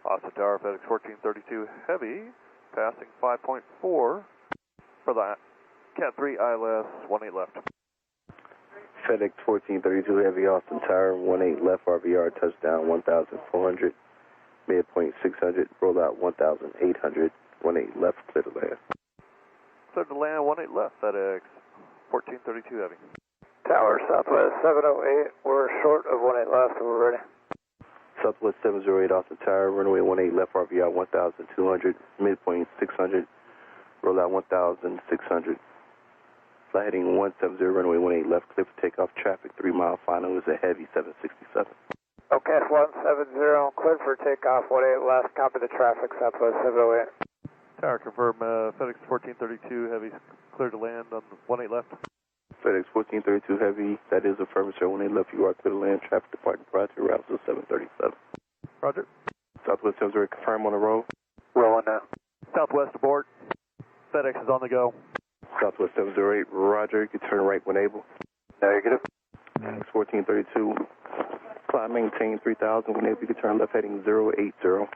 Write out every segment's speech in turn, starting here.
Austin Tower, FedEx 1432 Heavy, passing 5.4 for the Cat 3 ILS, 18 left. FedEx 1432 Heavy, Austin Tower, 18 left, RVR, touchdown 1,400, midpoint 600, roll out 1,800, 18 left, clear to land. Clear to land, 18 left, FedEx 1432 Heavy. Tower, Southwest 708, we're short of 18 left, we're ready. Southwest 708, Austin Tower, runway 18 left, RVR 1,200, midpoint 600, roll out 1,600. Flight heading 170, runway 18 left, clear for takeoff, traffic 3 mile final is a heavy 767. Okay, 170, cleared for takeoff, 18 left, copy the traffic, Southwest 708. Tower, confirm FedEx 1432 Heavy, clear to land on 18 left. FedEx 1432 Heavy, that is affirmative, sir. 18 left, you are clear to land, traffic departing prior to route 737. Roger. Southwest 708, confirm on the roll. Rolling now. Southwest abort. FedEx is on the go. Southwest 708, roger, you can turn right when able. Negative. FedEx 1432, climb maintain 3000, when able you can turn left heading 080.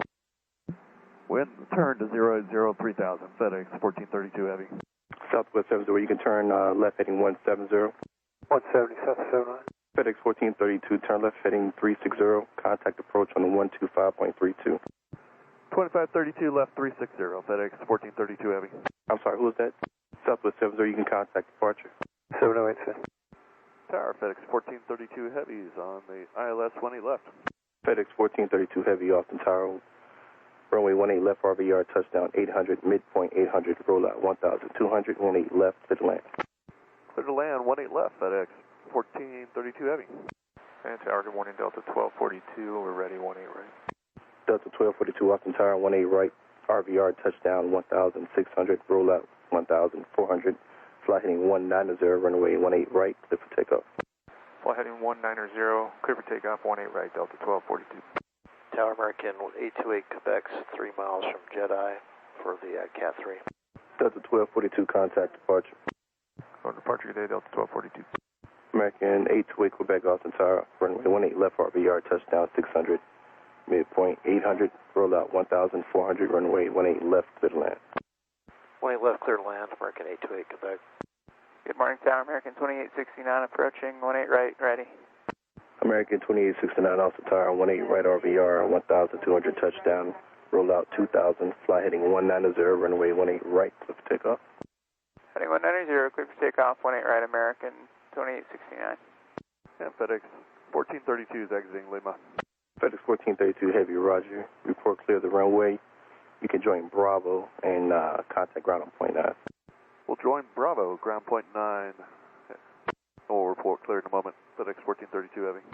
Wind turn to 080 3000, FedEx 1432 Heavy. Southwest 708, you can turn left heading 170. 170, South 79. FedEx 1432, turn left heading 360, contact approach on the 125.32. 2532 left 360, FedEx 1432 Heavy. I'm sorry, who was that? Southwest 708, you can contact departure. 708, sir. Tower, FedEx 1432 Heavy is on the ILS 18 left. FedEx 1432 Heavy, Austin Tower, runway 18 left, RVR, touchdown 800, midpoint 800, roll out 1,200, 18 left, clear to land. Clear to land, 18 left, FedEx 1432 Heavy. And Tower, good morning, Delta 1242, we're ready, 18 right. Delta 1242, Austin Tower, 18 right, RVR, touchdown 1,600, roll out 1,400, flight heading 190, runway 18 right, clear for takeoff. Flight heading 190, clear for takeoff, 18 right, Delta 1242. Tower American 828 Quebec, 3 miles from Jedi for the Cat 3. Delta 1242, contact departure. On departure today, Delta 1242. American 828 Quebec, Austin Tower, runway 18 left, RVR, touchdown 600, midpoint 800, roll out 1,400, runway 18 left, clear to land. 18 left, clear to land, American 828 Quebec. Good morning, Tower American 2869 approaching, 18 right, ready. American 2869, Austin Tower, 18 right, RVR, 1,200, touchdown, roll out 2,000, fly heading 190, runway 18 right, clear for takeoff. Heading 190, clear for takeoff, 18 right, American 2869. And FedEx 1432 is exiting Lima. FedEx 1432 Heavy, roger. Report clear the runway. You can join Bravo and contact ground on point 9. We'll join Bravo, ground point 9. We'll report clear in a moment. FedEx 1432 Heavy.